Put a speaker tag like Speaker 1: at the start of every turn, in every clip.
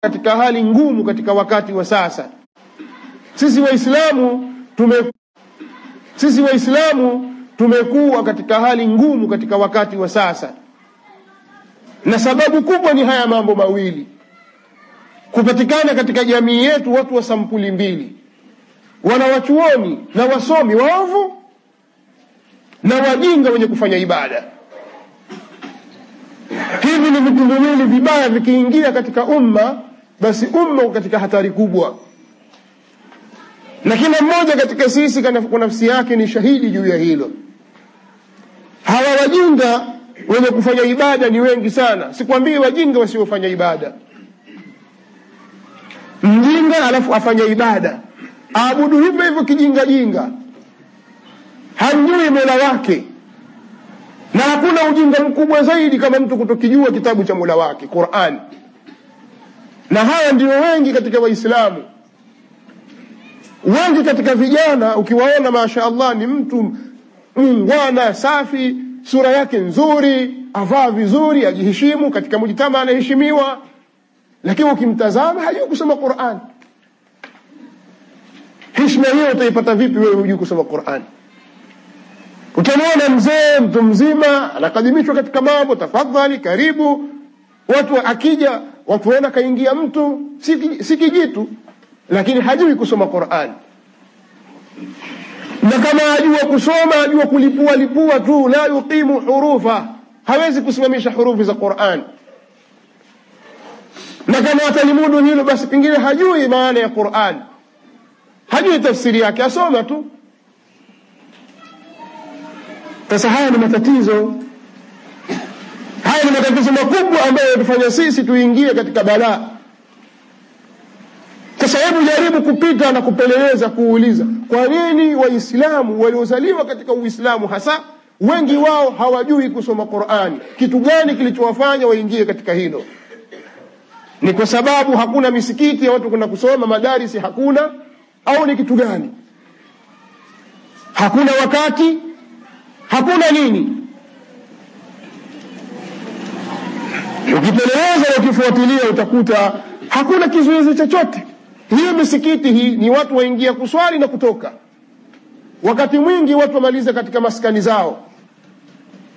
Speaker 1: katika hali ngumu katika wakati wa sasa. Sisi Waislamu tumekuwa katika hali ngumu katika wakati wa sasa, na sababu kubwa ni haya mambo mawili: kupatikana katika jamii yetu watu wa sampuli mbili, wanawachuoni na wasomi waovu na wajinga wenye kufanya ibada. Hivi ni vitu viwili vibaya, vikiingia katika umma, basi umma uko katika hatari kubwa. Na kila mmoja katika sisi kwa nafsi yake ni shahidi juu ya hilo. Hawa wajinga wenye kufanya ibada ni wengi sana. Sikwambii wajinga wasiofanya ibada. Mjinga alafu afanya ibada, aabudu hivyo hivyo kijinga jinga, hamjui Mola wake. Na hakuna ujinga mkubwa zaidi kama mtu kutokijua kitabu cha Mola wake, Qur'an. Na haya ndio wengi katika Waislamu. Wengi katika vijana ukiwaona, mashaallah, ni mtu mungwana, safi, sura yake nzuri, avaa vizuri, ajiheshimu, katika mujtama anaheshimiwa, lakini ukimtazama hajui kusoma Qur'an. Heshima hiyo utaipata vipi wewe hujui kusoma Qur'an? Utamwona mzee, mtu mzima, anakadimishwa katika mambo, tafadhali, karibu. Watu akija, watu wana kaingia mtu, si kijitu, lakini hajui kusoma Qur'an. Na kama ajua kusoma, ajua kulipua tu, la yuqimu hurufa, hawezi kusimamisha hurufi za Qur'an. Na kama atalimudu hilo, basi pengine hajui maana ya Qur'an, hajui tafsiri yake, asoma tu. Sasa haya ni matatizo. Haya ni matatizo makubwa ambayo yanatufanya sisi tuingie katika balaa. Sasa hebu jaribu kupita na kupeleleza, kuuliza, kwa nini Waislamu waliozaliwa katika Uislamu hasa wengi wao hawajui kusoma Qur'ani? Kitu gani kilichowafanya waingie katika hilo? Ni kwa sababu hakuna misikiti ya watu kwenda kusoma, madarisi hakuna, au ni kitu gani? Hakuna wakati, hakuna nini? Ukipeleleza na ukifuatilia utakuta hakuna kizuizi chochote. Hiyo misikiti hii ni watu waingia kuswali na kutoka. Wakati mwingi watu wamaliza katika maskani zao,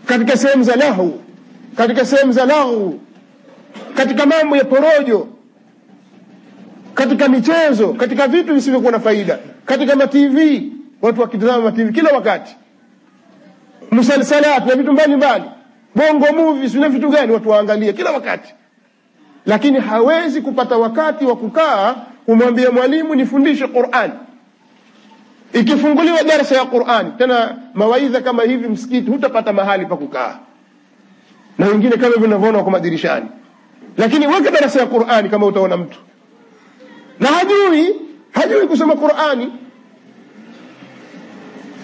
Speaker 1: katika sehemu za lahu, katika sehemu za lahu, katika mambo ya porojo, katika michezo, katika vitu visivyokuwa na faida, katika ma-TV, watu wakitazama ma-TV kila wakati, musalsalat na vitu mbalimbali, bongo movies na vitu gani watu waangalia kila wakati. Lakini hawezi kupata wakati wa kukaa kumwambia mwalimu nifundishe Qur'an. Ikifunguliwa darasa ya Qur'an, tena mawaidha kama hivi msikiti, hutapata mahali pa kukaa, na wengine kama hivyo unavyoona kwa madirishani. Lakini weka darasa ya Qur'ani, kama utaona mtu na hajui kusoma Qur'ani,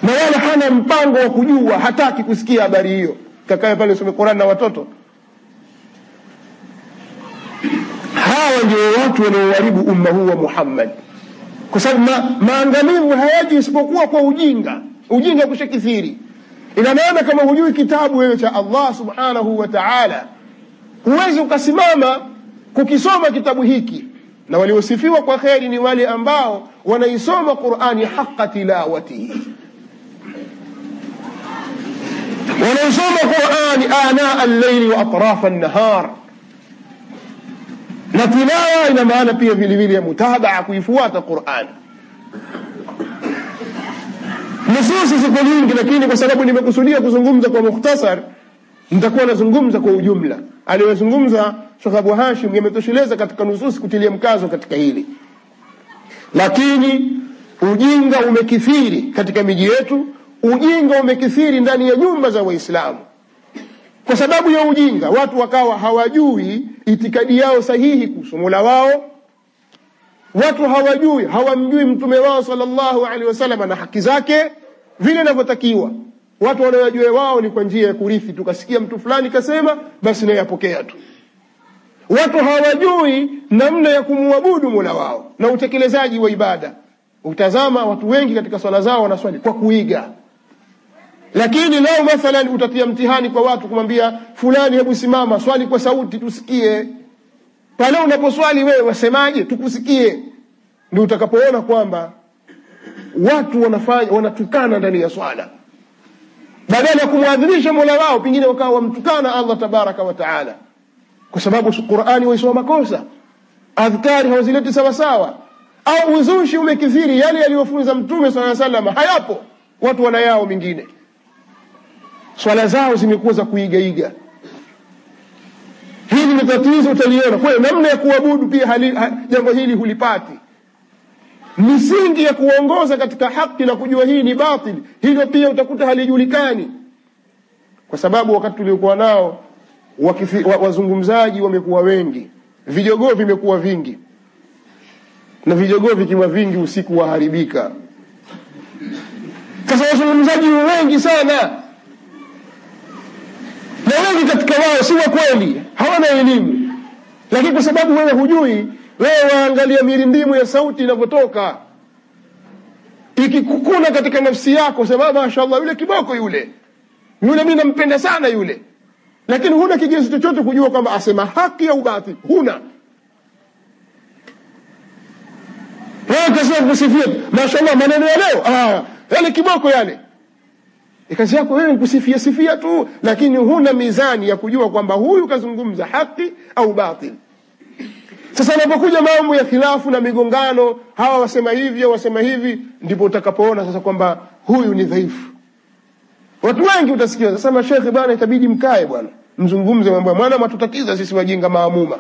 Speaker 1: na wala hana mpango wa kujua, hataki kusikia habari hiyo, kakae pale usome Qur'an na watoto. Hawa ndio watu wanaoharibu umma huu wa Muhammad, kwa sababu maangamivu hayaji isipokuwa kwa ujinga. Ujinga kushakithiri. Ina maana kama hujui kitabu wewe cha Allah subhanahu wa ta'ala, huwezi ukasimama kukisoma kitabu hiki. Na waliosifiwa kwa kheri ni wale ambao wanaisoma Qur'ani haqqa tilawatihi, wanaisoma Qur'ani ana al-layli wa atrafa an-nahar. Na tilawa ina maana pia vile vile ya mutabaa, kuifuata Qur'an. Nususi ziko nyingi, lakini kwa sababu nimekusudia kuzungumza kwa mukhtasar, nitakuwa nazungumza kwa ujumla. Aliyozungumza Sheikh Abu Hashim yametosheleza katika nususi kutilia mkazo katika hili. Lakini ujinga umekithiri katika miji yetu, ujinga umekithiri ndani ya nyumba za Waislamu. Kwa sababu ya ujinga, watu wakawa hawajui itikadi yao sahihi kuhusu Mola wao. Watu hawamjui mtume wao sallallahu alaihi wasallam na haki zake vile inavyotakiwa. Watu wanayojua wao ni kwa njia ya kurithi, tukasikia mtu fulani kasema, basi naye apokea tu. Watu hawajui namna ya kumwabudu Mola wao na utekelezaji wa ibada. Utazama watu wengi katika swala zao wanaswali kwa kuiga. Lakini leo mathalan utatia mtihani kwa watu kumwambia fulani, hebu simama swali kwa sauti tusikie, Pale unaposwali wewe wasemaje? Tukusikie. Ndio utakapoona kwamba watu wanatukana ndani ya swala, badala ya kumwadhimisha Mola wao pengine wakawa wamtukana Allah tabaraka wa taala, kwa sababu Qur'ani waisoma makosa, adhkari hawazileti sawa sawa, au uzushi umekithiri. Yale aliyofunza Mtume sallallahu alaihi wasallam hayapo, watu wanayao mingine. Swala zao zimekuwa za kuigaiga. Hili ni tatizo, utaliona. Kwa hiyo namna ya kuabudu pia jambo hili hulipati. Misingi ya kuongoza katika haki na kujua hii ni batili, hilo pia utakuta halijulikani, kwa sababu wakati tuliokuwa nao wazungumzaji wamekuwa wengi, vijogoo vimekuwa vingi, na vijogoo vikiwa vingi usiku waharibika. Sasa wazungumzaji wengi sana, na wengi katika wao si wa kweli, hawana elimu. Lakini kwa sababu wewe hujui, wewe waangalia mirindimu ya sauti inavyotoka, ikikukuna katika nafsi yako, sababu mashaallah yule kiboko yule mimi nampenda sana yule, lakini huna kigezo chochote kujua kwamba asema haki au batili. Huna. Wewe kasema kusifia mashaallah maneno ya leo, yale kiboko yale, kazi yako wewe kusifia sifia tu, lakini huna mizani ya kujua kwamba huyu kazungumza haki au batili. Sasa unapokuja mambo ya khilafu na migongano, hawa wasema hivi au wasema hivi, ndipo utakapoona sasa kwamba huyu ni dhaifu. Watu wengi utasikia sasa, mashekhi bwana itabidi mkae bwana mzungumze mambo, maana matutatiza sisi wajinga maamuma.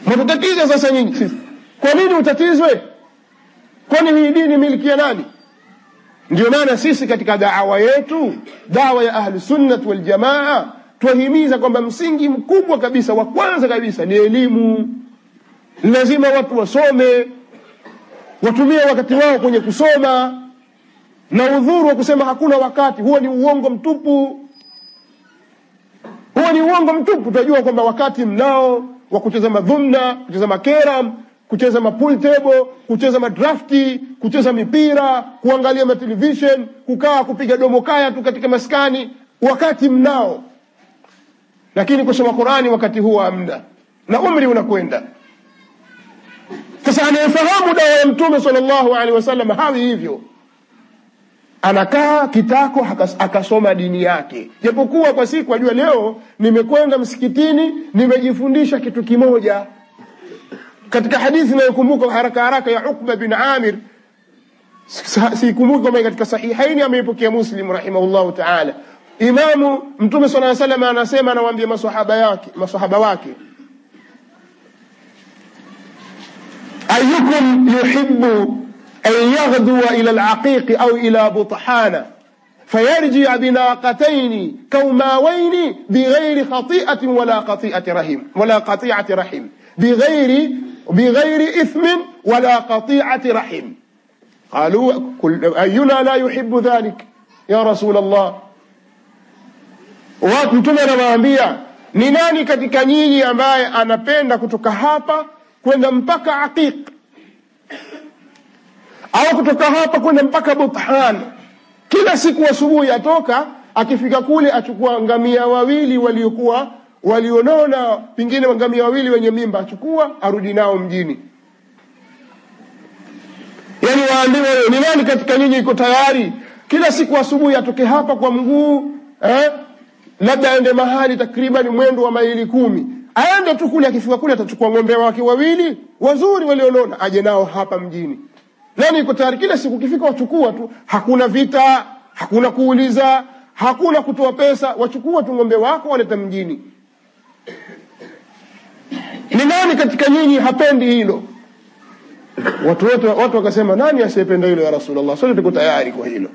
Speaker 1: Matutatiza sasa nyinyi sisi. Kwa nini utatizwe? Kwani hii dini miliki ya nani? Ndio maana sisi katika da'wa yetu, da'wa ya ahli sunnah wal jamaa, tuhimiza kwamba msingi mkubwa kabisa wa kwanza kabisa ni elimu. Lazima watu wasome, watumie wakati wao kwenye kusoma, na udhuru wa kusema hakuna wakati, huo ni uongo mtupu. Huo ni uongo mtupu. Tutajua kwamba wakati mnao wa kucheza madhumna, kucheza makeram, kucheza mapool table, kucheza madrafti, kucheza mipira, kuangalia matelevision, kukaa kupiga domo kaya tu katika maskani, wakati mnao. Lakini kusoma Qur'ani wakati huo hamna, na umri unakwenda. Sasa anayefahamu dawa ya Mtume sallallahu alaihi wasallam hawi hivyo, anakaa kitako akasoma dini yake. Japokuwa kwa siku ajua leo nimekwenda msikitini nimejifundisha kitu kimoja. Katika hadithi nayokumbuka haraka haraka ya Uqba bin Amir, sikumbuki kama katika sahihaini ameipokea Muslim rahimahullahu ta'ala, Imamu Mtume sallallahu alaihi wasallam anasema, anawaambia maswahaba wake, ayukum yuhibbu an yaghduwa ila al-aqiq au ila buthana fayarji' binaqatayn kawmawayn bighayri khati'atin wala qati'ati rahim bighayri ithmin wala qati'ati rahim. قالوا أينا لا يحب ذلك يا رسول الله. Watu Mtume anawaambia, ni nani katika nyinyi ambaye anapenda kutoka hapa kwenda mpaka Aqiq, au kutoka hapa kwenda mpaka Buthan, kila siku asubuhi atoka, akifika kule achukua ngamia wawili walionona, pengine ngamia wawili wenye mimba, achukua arudi nao mjini. Yani waambiwa, ni nani katika nyinyi iko tayari kila siku asubuhi atoke hapa kwa mguu, labda aende mahali takriban mwendo wa maili 10, aende tu kule, akifika kule atachukua ng'ombe wake wawili wazuri walionona, aje nao hapa mjini. Nani iko tayari? Kila siku ukifika wachukua tu, hakuna vita, hakuna kuuliza, hakuna kutoa pesa, wachukua tu ng'ombe wako waleta mjini. Ni nani katika nyinyi hapendi hilo? Watu wakasema, nani asiyependa hilo ya Rasulullah? Sote tuko tayari kwa hilo.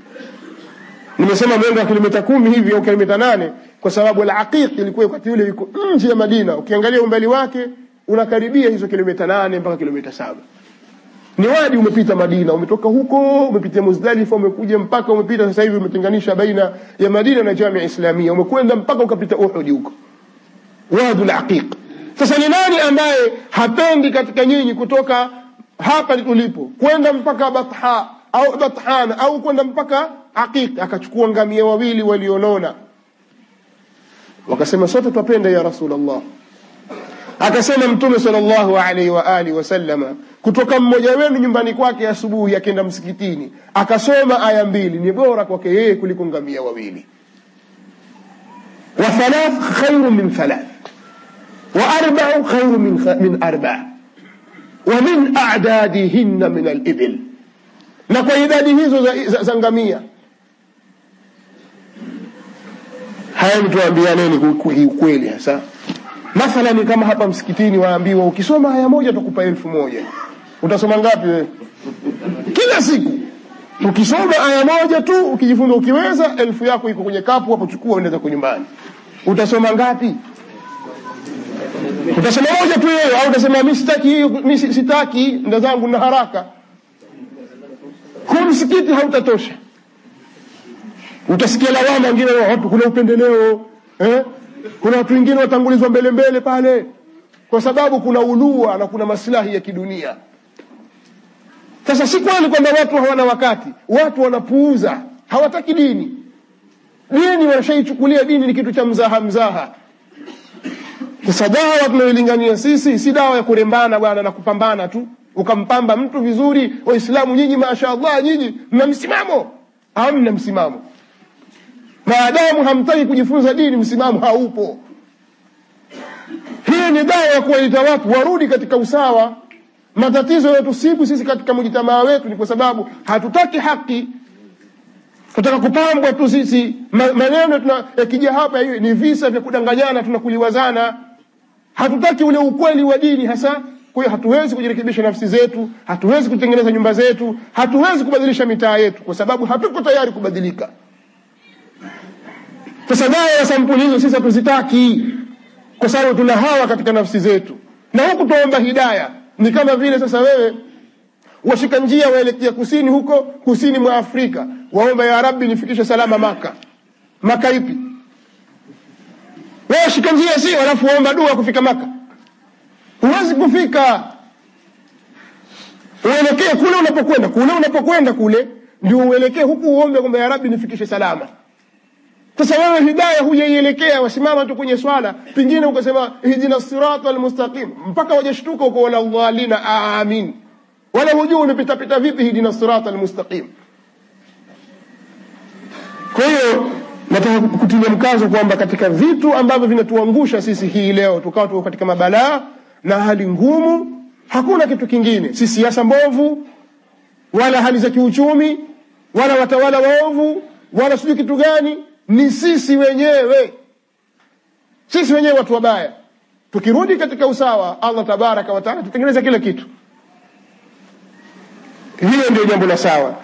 Speaker 1: Nimesema mwendo wa kilomita 10 hivi au kilomita 8, kwa sababu al-Aqiq ilikuwa wakati ule iko nje ya Madina. Ukiangalia umbali wake unakaribia hizo kilomita 8 mpaka kilomita 7. Ni wadi umepita Madina, umetoka huko, umepitia Muzdalifa, umekuja mpaka umepita sasa hivi umetenganisha baina ya Madina na Jamia Islamia, umekwenda mpaka ukapita Uhud huko. Wadi al-Aqiq. Sasa ni nani ambaye hapendi katika nyinyi kutoka hapa tulipo kwenda mpaka Bathan au kwenda mpaka Aqiq, akachukua ngamia wawili walionona? Wakasema, sote tupende ya Rasulullah. Akasema Mtume sallallahu alaihi wa alihi wasallama, kutoka mmoja wenu nyumbani kwake asubuhi akenda msikitini akasoma aya 2 ni bora kwake yeye kuliko ngamia wawili. Wa thalath khairu min thalath wa arba'u khairu min arba' wa min a'dadihinna min al-ibil. Na kwa idadi hizo za ngamia. Haya mtuambianeni ukweli hasa. Mathalan kama hapa msikitini waambiwa ukisoma aya moja tukupa 1000. Utasoma ngapi wewe? Kila siku ukisoma aya moja tu, ukijifunza ukiweza, 1000 yako iko kwenye kapu hapo, chukua uende zako nyumbani. Utasoma ngapi? Utasoma moja tu wewe, au utasema mimi sitaki hiyo, mimi sitaki, ndio zangu na haraka. Kwa msikiti hautatosha. Utasikia lawama wengine watu kuna upendeleo, kuna watu wengine watangulizwa mbele pale kwa sababu kuna ulua na kuna maslahi ya kidunia. Sasa si kweli kwamba watu hawana wakati, watu wanapuuza, hawataki dini. Dini wanashaichukulia dini ni kitu cha mzaha. Sasa dawa tunailingania sisi si dawa ya kurembana bwana na kupambana tu. Ukampamba mtu vizuri, Waislamu nyinyi mashaallah nyinyi mna msimamo. Hamna msimamo. Maadamu hamtaki kujifunza dini, msimamo haupo. Hii ni dawa ya kuwaita watu warudi katika usawa. Matatizo yetusibu sisi katika mjitamaa wetu ni kwa sababu hatutaki haki. Tunataka kupambwa tu sisi. Maneno yakija hapa ni visa vya kudanganyana, tunakuliwazana. Hatutaki ule ukweli wa dini hasa. Kwa hiyo hatuwezi kujirekebisha nafsi zetu, hatuwezi kutengeneza nyumba zetu, hatuwezi kubadilisha mitaa yetu kwa sababu hatuko tayari kubadilika. Sasa dawa ya sampuli hizo sisi hatuzitaki kwa sababu tuna hawa katika nafsi zetu. Na huku tuomba hidayah ni kama vile sasa wewe washika njia waelekea kusini, huko kusini mwa Afrika, waomba ya Rabbi nifikishe salama Maka. Maka ipi? Wewe shika njia si alafu waomba dua kufika Maka. Huwezi kufika. Uelekee kule unapokwenda kule ndio uelekee huku, uombe kwamba ya Rabbi nifikishe salama. Sasa wewe hidayah hujaielekea, wasimama tu kwenye swala, pingine ukasema ihdina siratal mustaqim, mpaka wajashtuka uko wala dhalina amin. Wala hujui unapita vipi ihdina siratal mustaqim. Kwa hiyo nataka kutilia mkazo kwamba katika vitu ambavyo vinatuangusha sisi hii leo tukawa tuko katika mabalaa na hali ngumu, hakuna kitu kingine. Si siasa mbovu, wala hali za kiuchumi, wala watawala waovu, wala sijui kitu gani, ni sisi wenyewe. Sisi wenyewe watu wabaya. Tukirudi katika usawa, Allah tabaraka wa taala tutengeneza kila kitu. Hiyo ndio jambo la sawa.